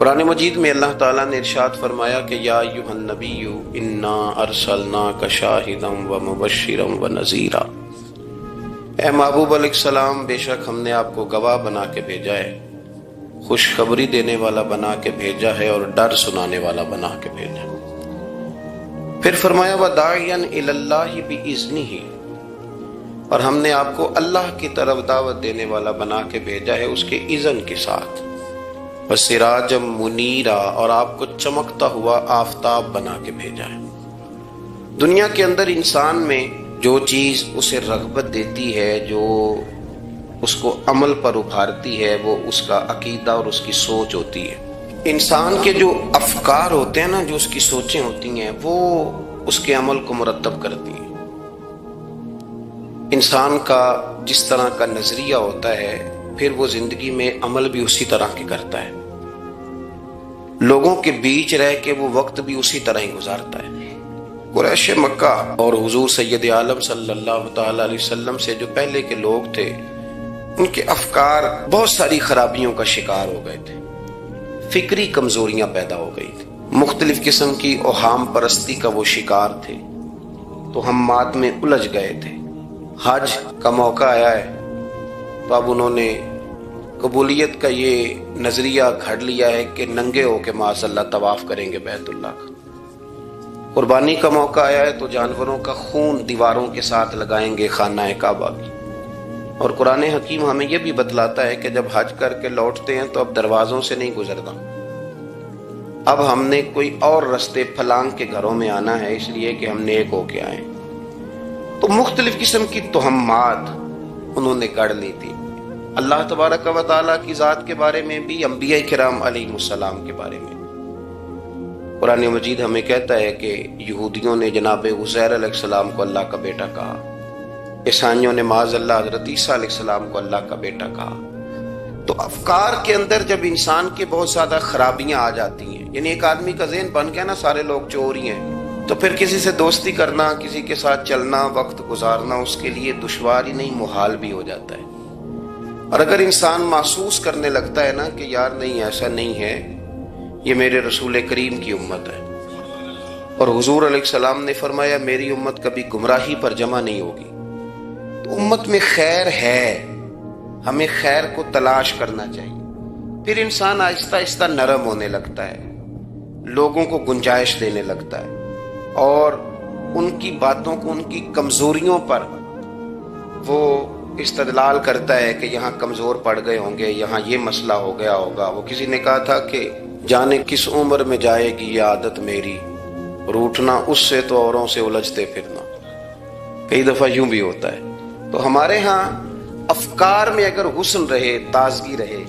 قرآن مجید میں اللہ تعالیٰ نے ارشاد فرمایا کہ یا ایھا النبی انا ارسلناک شاہدا ومبشرا ونذیرا، اے محبوب علیہ السلام، بے شک ہم نے آپ کو گواہ بنا کے بھیجا ہے، خوشخبری دینے والا بنا کے بھیجا ہے اور ڈر سنانے والا بنا کے بھیجا ہے۔ پھر فرمایا وداعیا الی اللہ باذنہ، اور ہم نے آپ کو اللہ کی طرف دعوت دینے والا بنا کے بھیجا ہے اس کے اذن کے ساتھ، وسراجا منیرا، اور آپ کو چمکتا ہوا آفتاب بنا کے بھیجا ہے۔ دنیا کے اندر انسان میں جو چیز اسے رغبت دیتی ہے، جو اس کو عمل پر ابھارتی ہے، وہ اس کا عقیدہ اور اس کی سوچ ہوتی ہے۔ انسان کے جو افکار ہوتے ہیں نا، جو اس کی سوچیں ہوتی ہیں، وہ اس کے عمل کو مرتب کرتی ہیں۔ انسان کا جس طرح کا نظریہ ہوتا ہے، پھر وہ زندگی میں عمل بھی اسی طرح کے کرتا ہے، لوگوں کے بیچ رہ کے وہ وقت بھی اسی طرح ہی گزارتا ہے۔ قریش مکہ اور حضور سید عالم صلی اللہ تعالی علیہ وسلم سے جو پہلے کے لوگ تھے، ان کے افکار بہت ساری خرابیوں کا شکار ہو گئے تھے، فکری کمزوریاں پیدا ہو گئی تھی، مختلف قسم کی اوہام پرستی کا وہ شکار تھے، توہمات میں الجھ گئے تھے۔ حج کا موقع آیا ہے تو اب انہوں نے قبولیت کا یہ نظریہ گھڑ لیا ہے کہ ننگے ہو کے معاذ اللہ طواف کریں گے بیت اللہ کا۔ قربانی کا موقع آیا ہے تو جانوروں کا خون دیواروں کے ساتھ لگائیں گے خانہ کعبہ کی۔ اور قرآن حکیم ہمیں یہ بھی بتلاتا ہے کہ جب حج کر کے لوٹتے ہیں تو اب دروازوں سے نہیں گزرنا، اب ہم نے کوئی اور رستے پھلانگ کے گھروں میں آنا ہے، اس لیے کہ ہم نیک ہو کے آئیں۔ تو مختلف قسم کی توہمات انہوں نے گڑھ لی تھی، اللہ تبارک و تعالیٰ کی ذات کے بارے میں بھی، انبیاء کرام علیہ السلام کے بارے میں۔ قرآن مجید ہمیں کہتا ہے کہ یہودیوں نے جناب عزیر علیہ السلام کو اللہ کا بیٹا کہا، عیسائیوں نے معاذ اللہ حضرت عیسیٰ علیہ السلام کو اللہ کا بیٹا کہا۔ تو افکار کے اندر جب انسان کے بہت زیادہ خرابیاں آ جاتی ہیں، یعنی ایک آدمی کا ذہن بن گیا نا سارے لوگ چور ہی ہیں، تو پھر کسی سے دوستی کرنا، کسی کے ساتھ چلنا، وقت گزارنا اس کے لیے دشوار ہی نہیں محال بھی ہو جاتا ہے۔ اور اگر انسان محسوس کرنے لگتا ہے نا کہ یار نہیں ایسا نہیں ہے، یہ میرے رسول کریم کی امت ہے، اور حضور علیہ السلام نے فرمایا میری امت کبھی گمراہی پر جمع نہیں ہوگی، تو امت میں خیر ہے، ہمیں خیر کو تلاش کرنا چاہیے۔ پھر انسان آہستہ آہستہ نرم ہونے لگتا ہے، لوگوں کو گنجائش دینے لگتا ہے، اور ان کی باتوں کو، ان کی کمزوریوں پر وہ استدلال کرتا ہے کہ یہاں کمزور پڑ گئے ہوں گے، یہاں یہ مسئلہ ہو گیا ہوگا۔ وہ کسی نے کہا تھا کہ جانے کس عمر میں جائے گی یہ عادت میری، روٹنا اس سے تو اوروں سے الجھتے پھرنا۔ کئی دفعہ یوں بھی ہوتا ہے۔ تو ہمارے ہاں افکار میں اگر حسن رہے، تازگی رہے،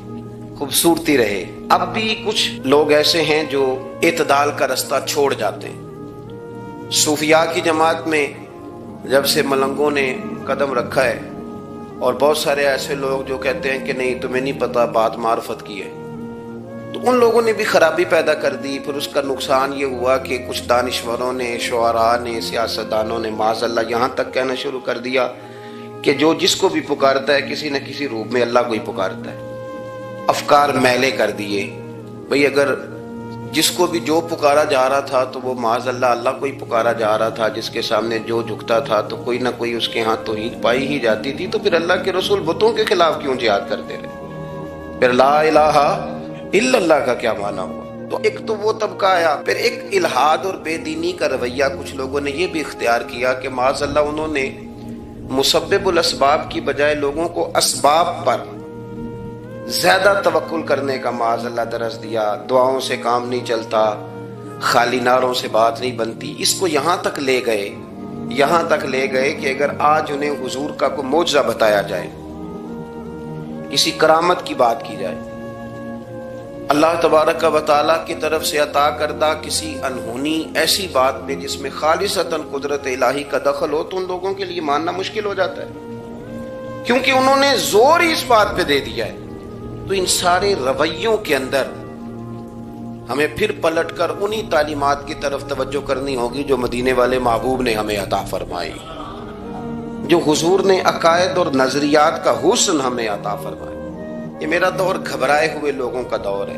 خوبصورتی رہے، اب بھی کچھ لوگ ایسے ہیں جو اعتدال کا رستہ چھوڑ جاتے ہیں۔ صوفیاء کی جماعت میں جب سے ملنگوں نے قدم رکھا ہے، اور بہت سارے ایسے لوگ جو کہتے ہیں کہ نہیں تمہیں نہیں پتا بات معرفت کی ہے، تو ان لوگوں نے بھی خرابی پیدا کر دی۔ پھر اس کا نقصان یہ ہوا کہ کچھ دانشوروں نے، شعراء نے، سیاستدانوں نے معاذ اللہ یہاں تک کہنا شروع کر دیا کہ جو جس کو بھی پکارتا ہے کسی نہ کسی روپ میں اللہ کو ہی پکارتا ہے۔ افکار میلے کر دیے، بھئی اگر جس کو بھی جو پکارا جا رہا تھا تو وہ معاذ اللہ اللہ کو ہی پکارا جا رہا تھا، جس کے سامنے جو جھکتا تھا تو کوئی نہ کوئی اس کے ہاں توحید پائی ہی جاتی تھی، تو پھر اللہ کے رسول بتوں کے خلاف کیوں جہاد کرتے رہے؟ پھر لا الہ الا اللہ کا کیا معنی ہوا؟ تو ایک تو وہ طبقہ آیا، پھر ایک الحاد اور بے دینی کا رویہ کچھ لوگوں نے یہ بھی اختیار کیا کہ معاذ اللہ انہوں نے مسبب الاسباب کی بجائے لوگوں کو اسباب پر زیادہ توکل کرنے کا معاذ اللہ درس دیا۔ دعاؤں سے کام نہیں چلتا، خالی نعروں سے بات نہیں بنتی۔ اس کو یہاں تک لے گئے کہ اگر آج انہیں حضور کا کوئی معجزہ بتایا جائے، کسی کرامت کی بات کی جائے، اللہ تبارک و تعالیٰ کی طرف سے عطا کردہ کسی انہونی ایسی بات میں جس میں خالصتاً قدرت الہی کا دخل ہو، تو ان لوگوں کے لیے ماننا مشکل ہو جاتا ہے، کیونکہ انہوں نے زور ہی اس بات پہ دے دیا ہے۔ تو ان سارے رویوں کے اندر ہمیں پھر پلٹ کر انہی تعلیمات کی طرف توجہ کرنی ہوگی جو مدینے والے محبوب نے ہمیں عطا فرمائی، جو حضور نے عقائد اور نظریات کا حسن ہمیں عطا فرمایا۔ یہ میرا دور گھبرائے ہوئے لوگوں کا دور ہے،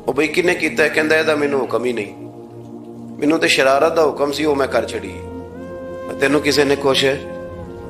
ਉਹ ਬਈ ਕਿਨੇ ਕੀਤਾ ਹੈ? ਕਹਿੰਦਾ ਇਹਦਾ ਮੈਨੂੰ ਹੁਕਮ ਹੀ ਨਹੀਂ, ਮੈਨੂੰ ਤੇ ਸ਼ਰਾਰਤ ਦਾ ਹੁਕਮ ਸੀ, ਉਹ ਮੈਂ ਕਰ ਛੜੀ। ਤੈਨੂੰ ਕਿਸੇ ਨੇ ਕੁਛ,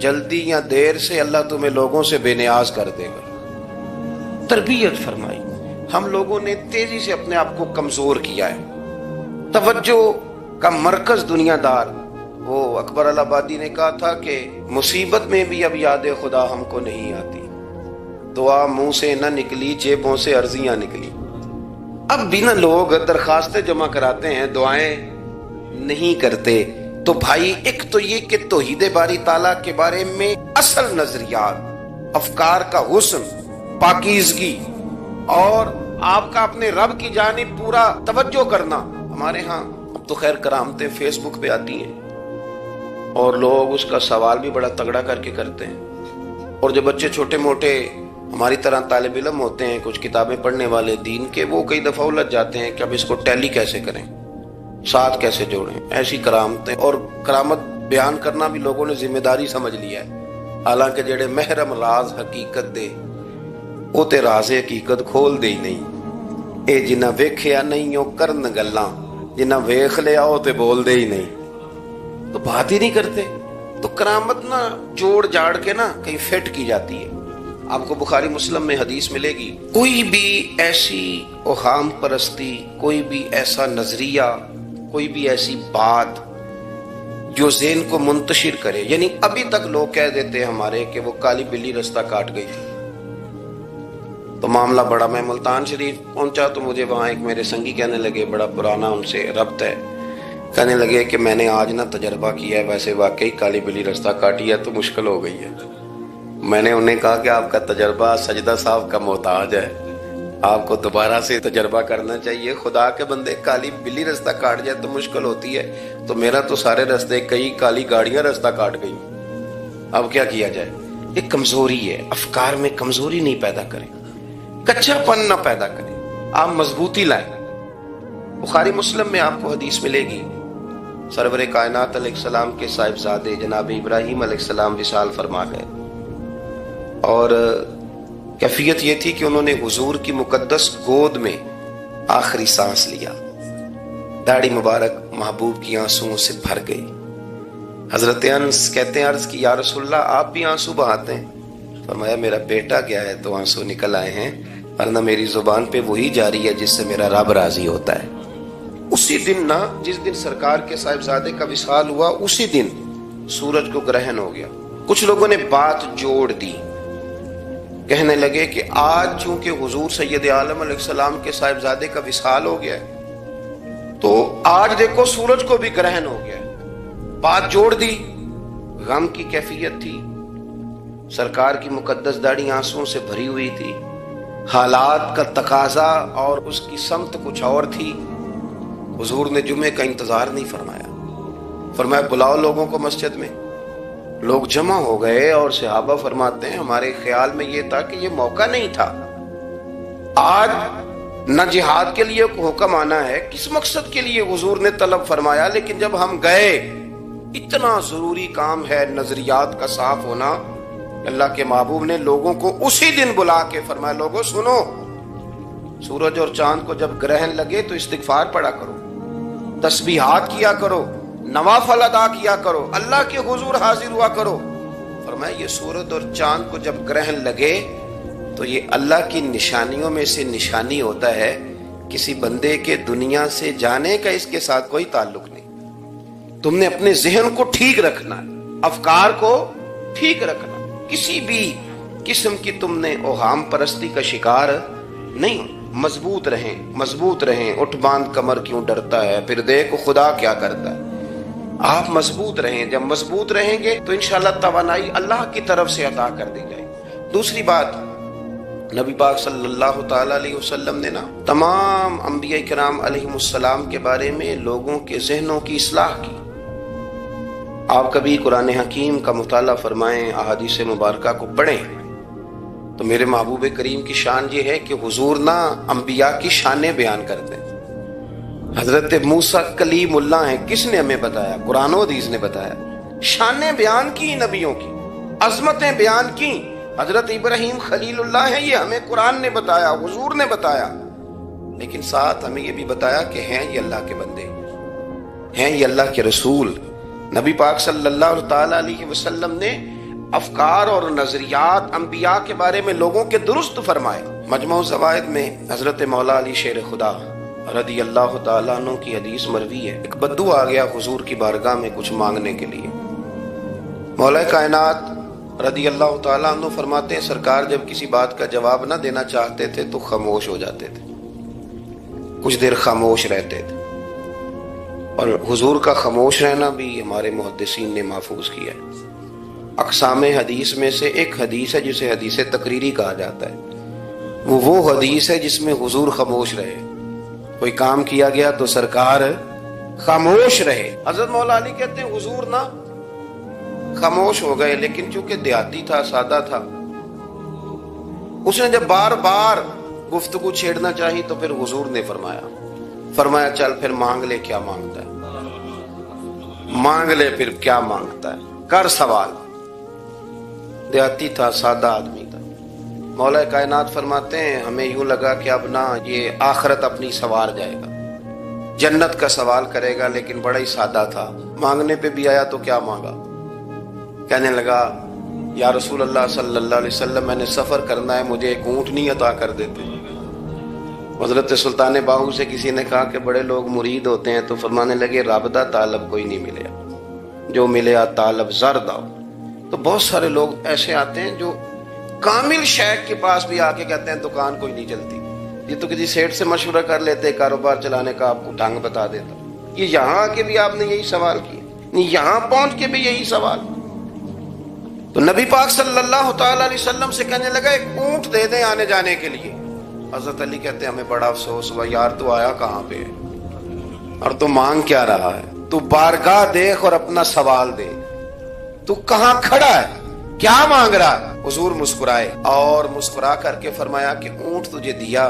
جلدی یا دیر سے اللہ تمہیں لوگوں سے بے نیاز کر دے گا۔ تربیت فرمائی۔ ہم لوگوں نے تیزی سے اپنے آپ کو کمزور کیا ہے۔ توجہ کا مرکز دنیا دار۔ وہ اکبر الہآبادی نے کہا تھا کہ مصیبت میں بھی اب یاد خدا ہم کو نہیں آتی، دعا منہ سے نہ نکلی جیبوں سے عرضیاں نکلی۔ اب بھی نہ لوگ درخواستیں جمع کراتے ہیں، دعائیں نہیں کرتے۔ تو بھائی ایک تو یہ کہ توحید باری تعالیٰ کے بارے میں اصل نظریات، افکار کا حسن، پاکیزگی اور آپ کا اپنے رب کی جانب پورا توجہ کرنا۔ ہمارے ہاں اب تو خیر کرامتیں فیس بک پہ آتی ہیں اور لوگ اس کا سوال بھی بڑا تگڑا کر کے کرتے ہیں، اور جو بچے چھوٹے موٹے ہماری طرح طالب علم ہوتے ہیں، کچھ کتابیں پڑھنے والے دین کے، وہ کئی دفعہ الجھ جاتے ہیں کہ اب اس کو ٹیلی کیسے کریں، ساتھ کیسے جوڑیں۔ ایسی کرامتیں اور کرامت بیان کرنا بھی لوگوں نے ذمہ داری سمجھ لیا ہے، حالانکہ جڑے محرم راز حقیقت دے وہ تے راز حقیقت کھول دے ہی نہیں۔ اے جنہ ویکھیا نہیں او کرن گلاں، جنہ ویکھ لیا او تے بول دے ہی نہیں، تو بات ہی نہیں کرتے۔ تو کرامت نا جوڑ جاڑ کے نا کہیں فٹ کی جاتی ہے۔ آپ کو بخاری مسلم میں حدیث ملے گی، کوئی بھی ایسی اوہام پرستی، کوئی بھی ایسا نظریہ، کوئی بھی ایسی بات جو ذہن کو منتشر کرے، یعنی ابھی تک لوگ کہہ دیتے ہمارے کہ وہ کالی بلی رستہ کاٹ گئی تھی، تو معاملہ بڑا، میں ملتان شریف پہنچا تو مجھے وہاں ایک میرے سنگی کہنے لگے، بڑا پرانا ان سے ربط ہے، کہنے لگے کہ میں نے آج نہ تجربہ کیا ہے، ویسے واقعی کالی بلی رستہ کاٹی ہے تو مشکل ہو گئی ہے۔ میں نے انہیں کہا کہ آپ کا تجربہ سجدہ صاحب کا محتاج ہے، آپ کو دوبارہ سے تجربہ کرنا چاہیے۔ خدا کے بندے، کالی بلی رستہ کاٹ جائے تو مشکل ہوتی ہے، تو میرا تو سارے رستے، کئی کالی گاڑیاں رستہ کاٹ گئی، اب کیا کیا جائے؟ ایک کمزوری ہے، افکار میں کمزوری نہیں پیدا کریں، کچا پن نہ پیدا کریں، آپ مضبوطی لائیں۔ بخاری مسلم میں آپ کو حدیث ملے گی، سرور کائنات علیہ السلام کے صاحبزادے جناب ابراہیم علیہ السلام وصال فرما گئے، اور کیفیت یہ تھی کہ انہوں نے حضور کی مقدس گود میں آخری سانس لیا، داڑھی مبارک محبوب کی آنسوؤں سے بھر گئی۔ حضرت انس کہتے ہیں عرض کی یا رسول اللہ آپ بھی آنسو بہاتے ہیں؟ فرمایا میرا بیٹا گیا ہے تو آنسو نکل آئے ہیں، ورنہ میری زبان پہ وہی جاری ہے جس سے میرا رب راضی ہوتا ہے۔ اسی دن نا، جس دن سرکار کے صاحبزادے کا وصال ہوا، اسی دن سورج کو گرہن ہو گیا۔ کچھ لوگوں نے بات جوڑ دی، کہنے لگے کہ آج چونکہ حضور سید عالم علیہ السلام کے صاحبزادے کا وصال ہو گیا ہے تو آج دیکھو سورج کو بھی گرہن ہو گیا ہے۔ بات جوڑ دی، غم کی کیفیت تھی، سرکار کی مقدس داڑھی آنسوؤں سے بھری ہوئی تھی، حالات کا تقاضا اور اس کی سمت کچھ اور تھی۔ حضور نے جمعے کا انتظار نہیں فرمایا، فرمایا بلاؤ لوگوں کو مسجد میں۔ لوگ جمع ہو گئے اور صحابہ فرماتے ہیں ہمارے خیال میں یہ تھا کہ یہ موقع نہیں تھا، آج نہ جہاد کے لیے حکم آنا ہے، کس مقصد کے لیے حضور نے طلب فرمایا، لیکن جب ہم گئے اتنا ضروری کام ہے نظریات کا صاف ہونا۔ اللہ کے محبوب نے لوگوں کو اسی دن بلا کے فرمایا لوگوں سنو، سورج اور چاند کو جب گرہن لگے تو استغفار پڑھا کرو، تسبیحات کیا کرو، نوافل ادا کیا کرو، اللہ کے حضور حاضر ہوا کرو۔ فرمایا یہ سورج اور چاند کو جب گرہن لگے تو یہ اللہ کی نشانیوں میں سے نشانی ہوتا ہے، کسی بندے کے دنیا سے جانے کا اس کے ساتھ کوئی تعلق نہیں۔ تم نے اپنے ذہن کو ٹھیک رکھنا ہے، افکار کو ٹھیک رکھنا، کسی بھی قسم کی تم نے اوہام پرستی کا شکار نہیں، مضبوط رہیں، مضبوط رہیں۔ اٹھ باندھ کمر کیوں ڈرتا ہے، پھر دیکھ خدا کیا کرتا ہے۔ آپ مضبوط رہیں، جب مضبوط رہیں گے تو انشاءاللہ توانائی اللہ کی طرف سے عطا کر دی جائے۔ دوسری بات، نبی پاک صلی اللہ تعالی علیہ وسلم نے نا تمام انبیاء کرام علیہم السلام کے بارے میں لوگوں کے ذہنوں کی اصلاح کی۔ آپ کبھی قرآن حکیم کا مطالعہ فرمائیں، احادیث مبارکہ کو پڑھیں تو میرے محبوب کریم کی شان یہ ہے کہ حضور نا انبیاء کی شانیں بیان کرتے ہیں۔ حضرت موسیٰ کلیم اللہ ہیں، کس نے ہمیں بتایا؟ قرآن و حدیث نے بتایا۔ شانیں بیان کی نبیوں کی، عظمتیں بیان کی۔ حضرت ابراہیم خلیل اللہ ہیں، یہ ہمیں قرآن نے بتایا، حضور نے بتایا، لیکن ساتھ ہمیں یہ بھی بتایا کہ ہیں یہ اللہ کے بندے، ہیں یہ اللہ کے رسول۔ نبی پاک صلی اللہ تعالی علیہ وسلم نے افکار اور نظریات انبیاء کے بارے میں لوگوں کے درست فرمائے۔ مجموع الزوائد میں حضرت مولا علی شیر خدا رضی اللہ تعالیٰ عنہ کی حدیث مروی ہے، ایک بدو آ گیا حضور کی بارگاہ میں کچھ مانگنے کے لیے۔ مولا کائنات رضی اللہ تعالیٰ عنہ فرماتے ہیں سرکار جب کسی بات کا جواب نہ دینا چاہتے تھے تو خاموش ہو جاتے تھے، کچھ دیر خاموش رہتے تھے، اور حضور کا خاموش رہنا بھی ہمارے محدثین نے محفوظ کیا ہے۔ اقسام حدیث میں سے ایک حدیث ہے جسے حدیث تقریری کہا جاتا ہے، وہ حدیث ہے جس میں حضور خاموش رہے، کوئی کام کیا گیا تو سرکار خاموش رہے۔ حضرت مولا علی کہتے ہیں حضور نہ خاموش ہو گئے، لیکن چونکہ دیہاتی تھا، سادہ تھا، اس نے جب بار بار گفتگو چھیڑنا چاہی تو پھر حضور نے فرمایا چل پھر مانگ لے کیا مانگتا ہے، مانگ لے پھر کیا مانگتا ہے، کر سوال۔ دیہاتی تھا، سادہ آدمی تھا۔ مولا کائنات فرماتے ہیں ہمیں یوں لگا کہ اب نہ یہ آخرت اپنی سوار جائے گا، جنت کا سوال کرے گا، لیکن بڑا ہی سادہ تھا۔ مانگنے پہ بھی آیا تو کیا مانگا؟ کہنے لگا یا رسول اللہ صلی اللہ علیہ وسلم میں نے سفر کرنا ہے، مجھے ایک اونٹنی عطا کر دیتے۔ حضرت سلطان باہو سے کسی نے کہا کہ بڑے لوگ مرید ہوتے ہیں، تو فرمانے لگے رابطہ طالب کوئی نہیں ملے، جو ملے طالب زرد آؤ۔ تو بہت سارے لوگ ایسے آتے ہیں جو کامل شیخ کے پاس بھی آ کے کہتے ہیں دکان کوئی نہیں چلتی، یہ تو کسی سیٹ سے مشورہ کر لیتے، کاروبار چلانے کا آپ کو ڈھنگ بتا دیتا۔ یہ یہاں آ کے بھی آپ نے یہی سوال کیا، یہاں پہنچ کے بھی یہی سوال۔ تو نبی پاک صلی اللہ تعالی علیہ وسلم سے کہنے لگا ایک اونٹ دے دیں آنے جانے کے لیے۔ حضرت علی کہتے ہیں ہمیں بڑا افسوس ہوا، یار تو آیا کہاں پہ ہے اور تو مانگ کیا رہا ہے؟ تو بارگاہ دیکھ اور اپنا سوال دے، تو کہاں کھڑا ہے، کیا مانگ رہا ہے؟ حضور مسکرائے اور مسکرا کر کے فرمایا کہ اونٹ تجھے دیا،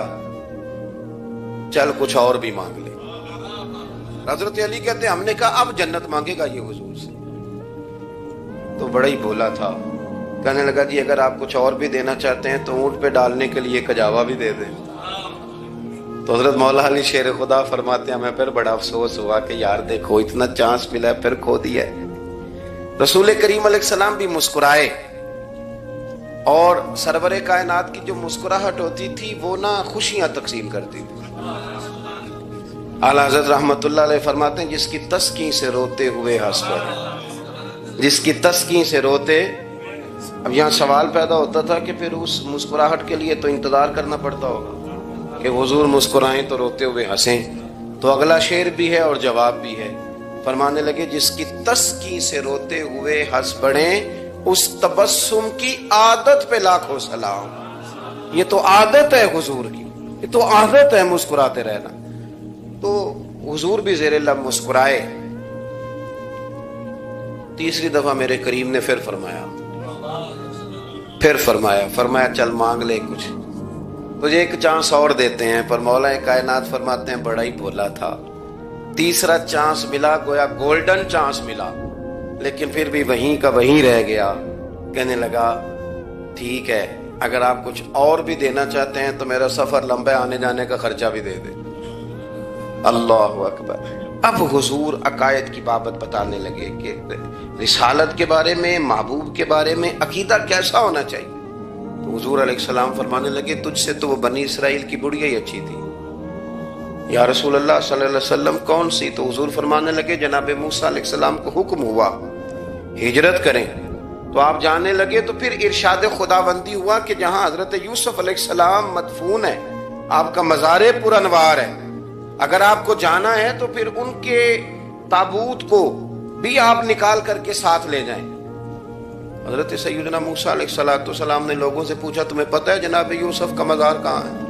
چل کچھ اور بھی مانگ لے۔ حضرت علی کہتے ہیں ہم نے کہا اب جنت مانگے گا یہ حضور سے؟ تو بڑا ہی بولا تھا، کہنے لگا جی اگر آپ کچھ اور بھی دینا چاہتے ہیں تو اونٹ پہ ڈالنے کے لیے کجاوا بھی دے دیں۔ تو حضرت مولا علی شیر خدا فرماتے ہیں ہمیں پھر بڑا افسوس ہوا کہ یار دیکھو اتنا چانس ملا ہے پھر کھو دیا ہے۔ رسول کریم علیہ السلام بھی مسکرائے، اور سرور کائنات کی جو مسکراہٹ ہوتی تھی وہ نہ خوشیاں تقسیم کرتی تھی۔ اعلیٰ حضرت رحمت اللہ علیہ فرماتے ہیں جس کی تسکین سے روتے ہوئے ہنس پڑے، جس کی تسکین سے روتے۔ اب یہاں سوال پیدا ہوتا تھا کہ پھر اس مسکراہٹ کے لیے تو انتظار کرنا پڑتا ہوگا کہ حضور مسکرائیں تو روتے ہوئے ہنسیں، تو اگلا شعر بھی ہے اور جواب بھی ہے۔ فرمانے لگے جس کی تسکین سے روتے ہوئے ہنس پڑیں اس تبسم کی عادت پہ لاکھوں سلام۔ یہ تو عادت ہے حضور کی، یہ تو عادت ہے مسکراتے رہنا۔ تو حضور بھی زیر لب مسکرائے۔ تیسری دفعہ میرے کریم نے پھر فرمایا چل مانگ لے کچھ، تجھے ایک چانس اور دیتے ہیں۔ پر مولا کائنات فرماتے ہیں بڑا ہی بھولا تھا، تیسرا چانس ملا، گویا گولڈن چانس ملا، لیکن پھر بھی وہیں کا وہیں رہ گیا۔ کہنے لگا ٹھیک ہے اگر آپ کچھ اور بھی دینا چاہتے ہیں تو میرا سفر لمبا آنے جانے کا خرچہ بھی دے دیں۔ اللہ اکبر۔ اب حضور عقائد کی بابت بتانے لگے کہ رسالت کے بارے میں، محبوب کے بارے میں عقیدہ کیسا ہونا چاہیے۔ تو حضور علیہ السلام فرمانے لگے تجھ سے تو وہ بنی اسرائیل کی بڑھیا ہی اچھی تھی۔ یا رسول اللہ صلی اللہ علیہ وسلم کون سی؟ تو حضور فرمانے لگے جناب موسیٰ علیہ السلام کو حکم ہوا ہجرت کریں، تو آپ جانے لگے، تو پھر ارشاد خداوندی ہوا کہ جہاں حضرت یوسف علیہ السلام مدفون ہے، آپ کا مزار پر انوار ہے، اگر آپ کو جانا ہے تو پھر ان کے تابوت کو بھی آپ نکال کر کے ساتھ لے جائیں۔ حضرت سیدنا موسیٰ علیہ السلام نے لوگوں سے پوچھا تمہیں پتہ ہے جناب یوسف کا مزار کہاں ہے؟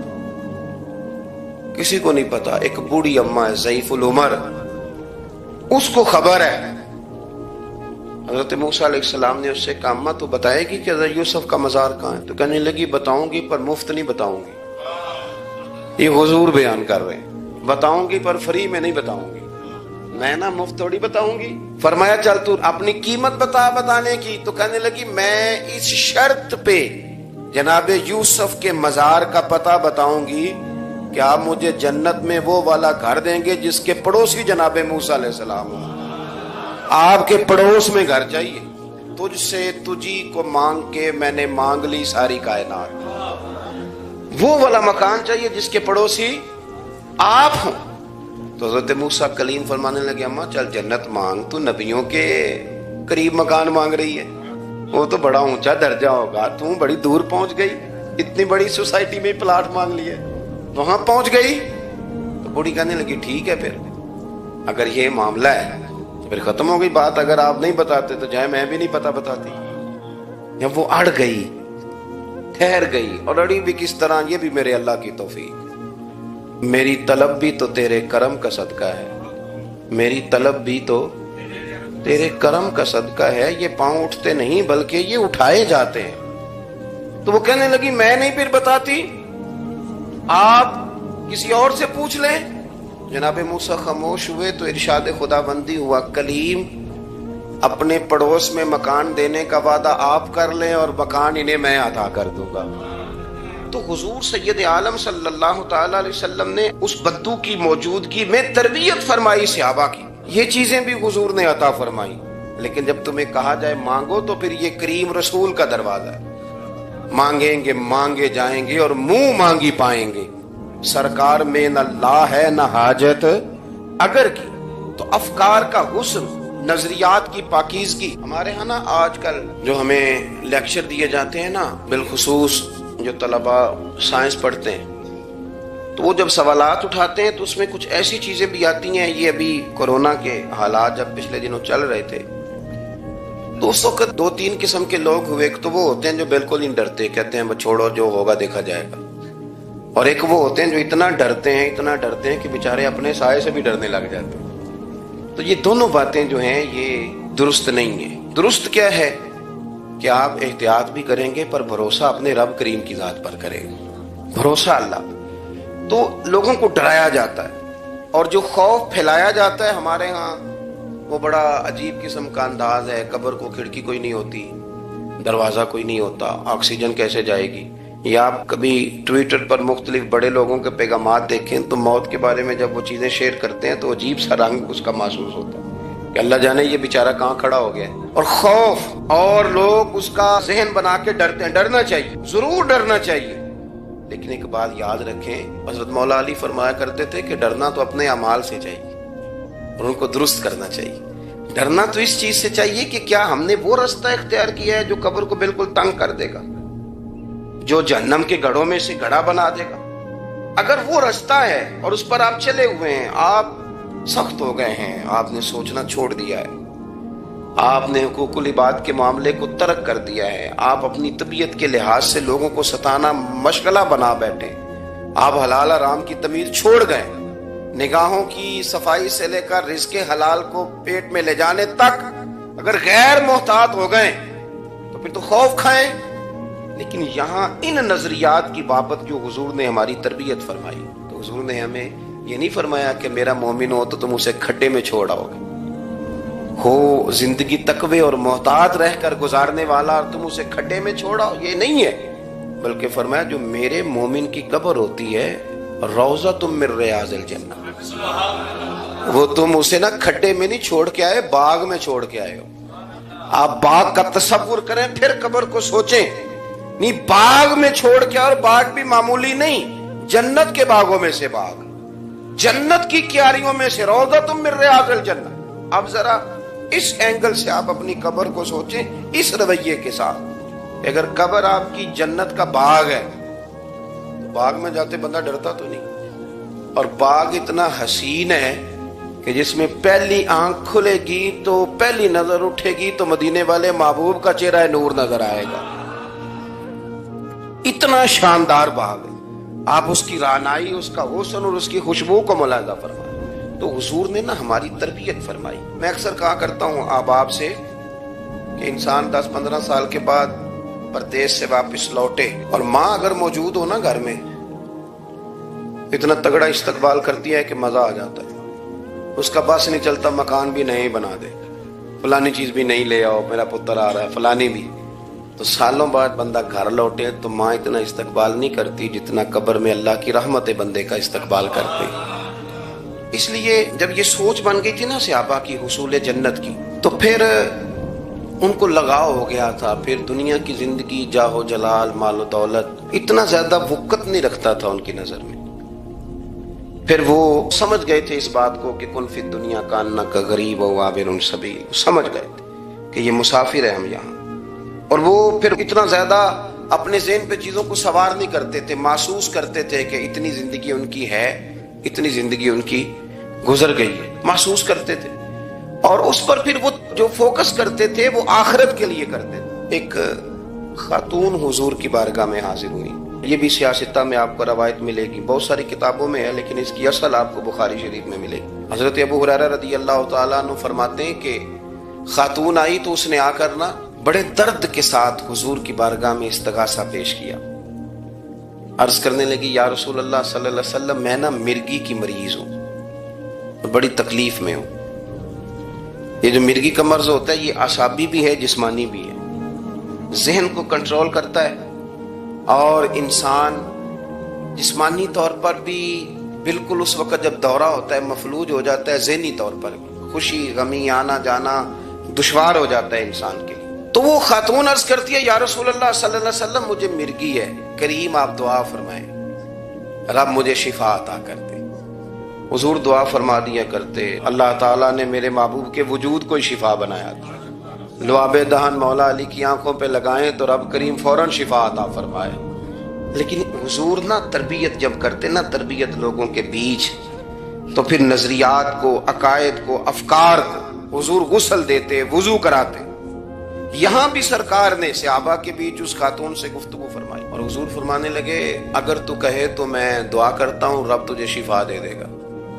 کسی کو نہیں پتا۔ ایک بوڑھی اماں ہے ضعیف العمر، اس کو خبر ہے۔ حضرت موسیٰ علیہ السلام نے اس سے کہا اماں تو بتائے گی کہ حضرت یوسف کا مزار کہاں ہے؟ تو کہنے لگی بتاؤں گی پر مفت نہیں بتاؤں گی۔ یہ حضور بیان کر رہے ہیں، بتاؤں گی پر فری میں نہیں بتاؤں گی، میں نا مفت تھوڑی بتاؤں گی۔ فرمایا چل تو اپنی قیمت بتا بتانے کی۔ تو کہنے لگی میں اس شرط پہ جناب یوسف کے مزار کا پتہ بتاؤں گی کہ آپ مجھے جنت میں وہ والا گھر دیں گے جس کے پڑوسی جناب موسیٰ علیہ السلام ہوں، آپ کے پڑوس میں گھر چاہیے۔ تجھ سے تجھی کو مانگ کے میں نے مانگ لی ساری کائنات. وہ والا مکان چاہیے جس کے پڑوسی آپ ہوں. تو حضرت موسیٰ کلیم فرمانے لگے اماں چل جنت مانگ, تو نبیوں کے قریب مکان مانگ رہی ہے, وہ تو بڑا اونچا درجہ ہوگا, تو بڑی دور پہنچ گئی, اتنی بڑی سوسائٹی میں پلاٹ مانگ لیے, وہاں پہنچ گئی. تو بوڑھی کہنے لگی ٹھیک ہے پھر اگر یہ معاملہ ہے تو پھر ختم ہو گئی بات, اگر آپ نہیں بتاتے تو جائے میں بھی نہیں پتا بتاتی. جب وہ اڑ گئی, ٹھہر گئی, اور اڑی بھی کس طرح, یہ بھی میرے اللہ کی توفیق. میری طلب بھی تو تیرے کرم کا صدقہ ہے, میری طلب بھی تو تیرے کرم کا صدقہ ہے, یہ پاؤں اٹھتے نہیں بلکہ یہ اٹھائے جاتے ہیں. تو وہ کہنے لگی میں نہیں پھر بتاتی, آپ کسی اور سے پوچھ لیں. جناب موسیٰ خاموش ہوئے تو ارشاد خدا بندی ہوا, کلیم اپنے پڑوس میں مکان دینے کا وعدہ آپ کر لیں اور مکان انہیں میں عطا کر دوں گا. تو حضور سید عالم صلی اللہ تعالی علیہ وسلم نے اس بدو کی موجودگی میں تربیت فرمائی صحابہ کی, یہ چیزیں بھی حضور نے عطا فرمائی. لیکن جب تمہیں کہا جائے مانگو تو پھر یہ کریم رسول کا دروازہ ہے, مانگیں گے مانگے جائیں گے اور منہ مانگی پائیں گے. سرکار میں نہ لا ہے نہ حاجت اگر کی. تو افکار کا حسن, نظریات کی پاکیزگی. ہمارے ہاں نا آج کل جو ہمیں لیکچر دیے جاتے ہیں نا, بالخصوص جو طلباء سائنس پڑھتے ہیں, تو وہ جب سوالات اٹھاتے ہیں تو اس میں کچھ ایسی چیزیں بھی آتی ہیں. یہ ابھی کورونا کے حالات جب پچھلے دنوں چل رہے تھے تو اس وقت 2-3 قسم کے لوگ ہوئے. ایک تو وہ ہوتے ہیں جو بالکل نہیں ڈرتے, کہتے ہیں بس چھوڑو جو ہوگا دیکھا جائے گا. اور ایک وہ ہوتے ہیں جو اتنا ڈرتے ہیں کہ بیچارے اپنے سائے سے بھی ڈرنے لگ جاتے ہیں. تو یہ دونوں باتیں جو ہیں یہ درست نہیں ہیں. درست کیا ہے کہ آپ احتیاط بھی کریں گے پر بھروسہ اپنے رب کریم کی ذات پر کریں گے, بھروسہ اللہ. تو لوگوں کو ڈرایا جاتا ہے اور جو خوف پھیلایا جاتا ہے ہمارے ہاں وہ بڑا عجیب قسم کا انداز ہے. قبر کو کھڑکی کوئی نہیں ہوتی, دروازہ کوئی نہیں ہوتا, آکسیجن کیسے جائے گی. یا آپ کبھی ٹویٹر پر مختلف بڑے لوگوں کے پیغامات دیکھیں تو موت کے بارے میں جب وہ چیزیں شیئر کرتے ہیں تو عجیب سا رنگ اس کا محسوس ہوتا ہے کہ اللہ جانے یہ بیچارہ کہاں کھڑا ہو گیا. اور خوف, اور لوگ اس کا ذہن بنا کے ڈرتے ہیں. ڈرنا چاہیے, ضرور ڈرنا چاہیے, لیکن ایک بات یاد رکھیں, حضرت مولا علی فرمایا کرتے تھے کہ ڈرنا تو اپنے اعمال سے چاہیے اور ان کو درست کرنا چاہیے. ڈرنا تو اس چیز سے چاہیے کہ کیا ہم نے وہ رستہ اختیار کیا ہے جو قبر کو بالکل تنگ کر دے گا, جو جہنم کے گڑھوں میں سے گڑھا بنا دے گا. اگر وہ رستہ ہے اور اس پر آپ چلے ہوئے ہیں, آپ سخت ہو گئے ہیں, آپ نے سوچنا چھوڑ دیا ہے, آپ نے حقوق العباد کے معاملے کو ترک کر دیا ہے, آپ اپنی طبیعت کے لحاظ سے لوگوں کو ستانا مشغلہ بنا بیٹھے, آپ حلال حرام کی تمیز چھوڑ گئے, نگاہوں کی صفائی سے لے کر رزق حلال کو پیٹ میں لے جانے تک اگر غیر محتاط ہو گئے تو پھر تو خوف کھائیں. لیکن یہاں ان نظریات کی بابت جو حضور نے ہماری تربیت فرمائی, تو حضور نے ہمیں یہ نہیں فرمایا کہ میرا مومن ہو تو تم اسے کھڈے میں چھوڑ آؤ گے, ہو زندگی تقوی اور محتاط رہ کر گزارنے والا اور تم اسے کھڈے میں چھوڑ آؤ, یہ نہیں ہے. بلکہ فرمایا جو میرے مومن کی قبر ہوتی ہے روضۃ من ریاض الجنہ, وہ تم اسے نا کھڈے میں نہیں چھوڑ کے آئے, باغ میں چھوڑ کے آئے ہو. آپ باغ کا تصور کریں پھر قبر کو سوچیں, نہیں باغ میں چھوڑ کے, اور باغ بھی معمولی نہیں, جنت کے باغوں میں سے باغ, جنت کی کیاریوں میں سے, روضۃ من ریاض الجنہ. اب ذرا اس اینگل سے آپ اپنی قبر کو سوچیں, اس رویے کے ساتھ. اگر قبر آپ کی جنت کا باغ ہے تو باغ میں جاتے بندہ ڈرتا تو نہیں, اور باغ اتنا حسین ہے کہ جس میں پہلی آنکھ کھلے گی تو پہلی نظر اٹھے گی تو مدینے والے محبوب کا چہرہ نور نظر آئے گا. اتنا شاندار باغ ہے, آپ اس کی رعنائی, اس کا حسن اور اس کی خوشبو کو ملاحظہ فرمائیں. تو حضور نے نا ہماری تربیت فرمائی. میں اکثر کہا کرتا ہوں احباب سے کہ انسان 10-15 سال کے بعد پردیس سے واپس لوٹے اور ماں اگر موجود ہو نا گھر میں, اتنا تگڑا استقبال کرتی ہے کہ مزہ آ جاتا ہے. اس کا بس نہیں چلتا, مکان بھی نہیں بنا دے, فلانی چیز بھی نہیں لے آؤ, میرا پتر آ رہا ہے, فلانی بھی. تو سالوں بعد بندہ گھر لوٹے تو ماں اتنا استقبال نہیں کرتی جتنا قبر میں اللہ کی رحمت بندے کا استقبال کرتے. اس لیے جب یہ سوچ بن گئی تھی نا صحابہ کی حصول جنت کی, تو پھر ان کو لگاؤ ہو گیا تھا، پھر دنیا کی زندگی، جاہ و جلال، مال و دولت اتنا زیادہ وقت نہیں رکھتا تھا ان کی نظر میں۔ پھر وہ سمجھ گئے تھے اس بات کو کہ کن فی دنیا کاننا کا غریب و عابر سبیل، سمجھ گئے تھے کہ یہ مسافر ہے ہم یہاں، اور وہ پھر اتنا زیادہ اپنے ذہن پہ چیزوں کو سوار نہیں کرتے تھے، محسوس کرتے تھے کہ اتنی زندگی ان کی ہے، اتنی زندگی ان کی گزر گئی ہے، محسوس کرتے تھے، اور اس پر پھر وہ جو فوکس کرتے تھے وہ آخرت کے لیے کرتے تھے۔ ایک خاتون حضور کی بارگاہ میں حاضر ہوئی، یہ بھی سیاستہ میں آپ کو روایت ملے گی، بہت ساری کتابوں میں ہے لیکن اس کی اصل آپ کو بخاری شریف میں ملے گی۔ حضرت ابو ہریرہ رضی اللہ تعالیٰ عنہ فرماتے ہیں کہ خاتون آئی تو اس نے آ کر نا بڑے درد کے ساتھ حضور کی بارگاہ میں استغاثہ پیش کیا، عرض کرنے لگی یا رسول اللہ صلی اللہ علیہ وسلم، میں نا مرگی کی مریض ہوں اور بڑی تکلیف میں ہوں۔ یہ جو مرگی کا مرض ہوتا ہے یہ اعصابی بھی ہے، جسمانی بھی ہے، ذہن کو کنٹرول کرتا ہے، اور انسان جسمانی طور پر بھی بالکل اس وقت جب دورہ ہوتا ہے مفلوج ہو جاتا ہے، ذہنی طور پر خوشی غمی آنا جانا دشوار ہو جاتا ہے انسان کے لیے۔ تو وہ خاتون عرض کرتی ہے یا رسول اللہ صلی اللہ علیہ وسلم، مجھے مرگی ہے، کریم آپ دعا فرمائیں رب مجھے شفا عطا کر دے۔ حضور دعا فرما دیا کرتے، اللہ تعالیٰ نے میرے محبوب کے وجود کو شفا بنایا تھا، لعاب دہن مولا علی کی آنکھوں پہ لگائیں تو رب کریم فوراً شفا عطا فرمائے۔ لیکن حضور نا تربیت جب کرتے نا، تربیت لوگوں کے بیچ، تو پھر نظریات کو، عقائد کو، افکار کو حضور غسل دیتے، وضو کراتے۔ یہاں بھی سرکار نے صحابہ کے بیچ اس خاتون سے گفتگو فرمائی، اور حضور فرمانے لگے اگر تو کہے تو میں دعا کرتا ہوں رب تجھے شفا دے دے گا۔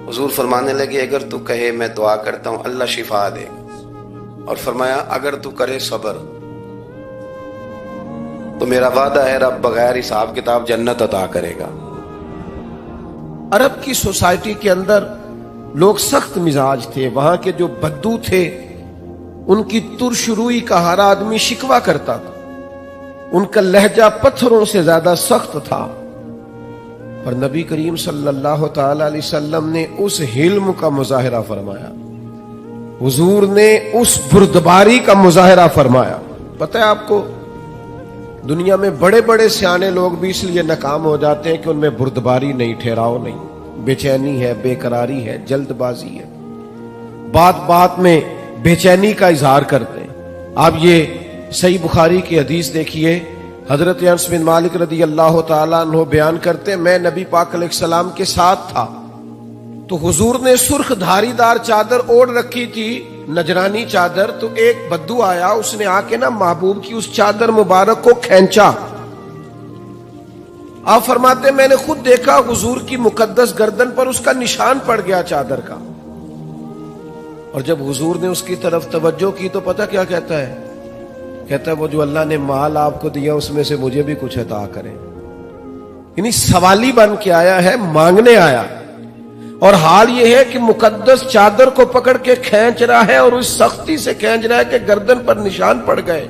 حضور فرمانے لگے اگر تو کہے میں دعا کرتا ہوں اللہ شفا دے گا، اور فرمایا اگر تو کرے صبر تو میرا وعدہ ہے رب بغیر حساب کتاب جنت عطا کرے گا۔ عرب کی سوسائٹی کے اندر لوگ سخت مزاج تھے، وہاں کے جو بدو تھے ان کی ترش روئی کا ہر آدمی شکوہ کرتا تھا، ان کا لہجہ پتھروں سے زیادہ سخت تھا، پر نبی کریم صلی اللہ تعالی علیہ وسلم نے اس حلم کا مظاہرہ فرمایا، حضور نے اس بردباری کا مظاہرہ فرمایا۔ پتہ ہے آپ کو دنیا میں بڑے بڑے سیانے لوگ بھی اس لیے ناکام ہو جاتے ہیں کہ ان میں بردباری نہیں، ٹھہراؤ نہیں، بے چینی ہے، بے قراری ہے، جلد بازی ہے، بات بات میں بے چینی کا اظہار کرتے ہیں۔ آپ یہ صحیح بخاری کی حدیث دیکھیے، حضرت انس بن مالک رضی اللہ تعالیٰ عنہ بیان کرتے ہیں میں نبی پاک علیہ السلام کے ساتھ تھا تو حضور نے سرخ دھاری دار چادر اوڑھ رکھی تھی، نجرانی چادر، تو ایک بدو آیا، اس نے آ کے نا محبوب کی اس چادر مبارک کو کھینچا۔ آپ فرماتے ہیں میں نے خود دیکھا حضور کی مقدس گردن پر اس کا نشان پڑ گیا چادر کا، اور جب حضور نے اس کی طرف توجہ کی تو پتہ کیا کہتا ہے؟ کہتا ہے وہ جو اللہ نے مال آپ کو دیا اس میں سے مجھے بھی کچھ عطا کرے۔ یعنی سوالی بن کے آیا ہے، مانگنے آیا، اور حال یہ ہے کہ مقدس چادر کو پکڑ کے کھینچ رہا ہے، اور اس سختی سے کھینچ رہا ہے کہ گردن پر نشان پڑ گئے۔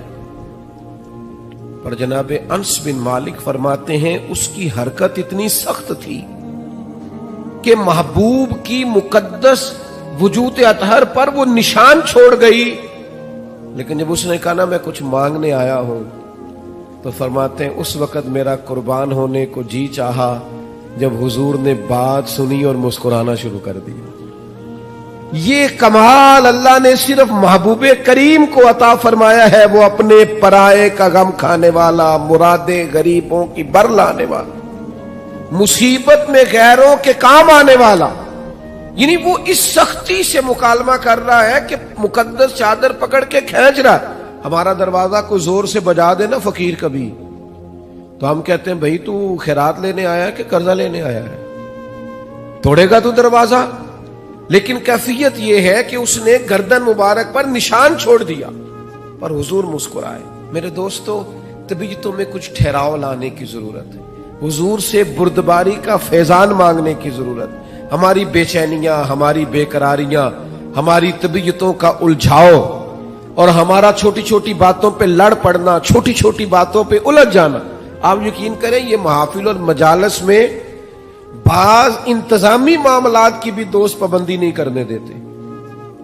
پر جناب انس بن مالک فرماتے ہیں اس کی حرکت اتنی سخت تھی کہ محبوب کی مقدس وجود اطہر پر وہ نشان چھوڑ گئی، لیکن جب اس نے کہا نا میں کچھ مانگنے آیا ہوں، تو فرماتے ہیں اس وقت میرا قربان ہونے کو جی چاہا جب حضور نے بات سنی اور مسکرانا شروع کر دیا۔ یہ کمال اللہ نے صرف محبوب کریم کو عطا فرمایا ہے، وہ اپنے پرائے کا غم کھانے والا، مرادیں غریبوں کی بر لانے والا، مصیبت میں غیروں کے کام آنے والا۔ یعنی وہ اس سختی سے مکالمہ کر رہا ہے کہ مقدس چادر پکڑ کے کھینچ رہا ہے۔ ہمارا دروازہ کو زور سے بجا دے نا فقیر کبھی، تو ہم کہتے ہیں بھائی تو خیرات لینے آیا ہے کہ قرضہ لینے آیا ہے، توڑے گا تو دروازہ؟ لیکن کیفیت یہ ہے کہ اس نے گردن مبارک پر نشان چھوڑ دیا، پر حضور مسکرائے۔ میرے دوستو، طبیعتوں میں کچھ ٹھہراؤ لانے کی ضرورت ہے، حضور سے بردباری کا فیضان مانگنے کی ضرورت۔ ہماری بے چینیاں، ہماری بے قراریاں، ہماری طبیعتوں کا الجھاؤ، اور ہمارا چھوٹی چھوٹی باتوں پہ لڑ پڑنا، چھوٹی چھوٹی باتوں پہ الجھ جانا، آپ یقین کریں یہ محافل اور مجالس میں بعض انتظامی معاملات کی بھی دوست پابندی نہیں کرنے دیتے۔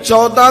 14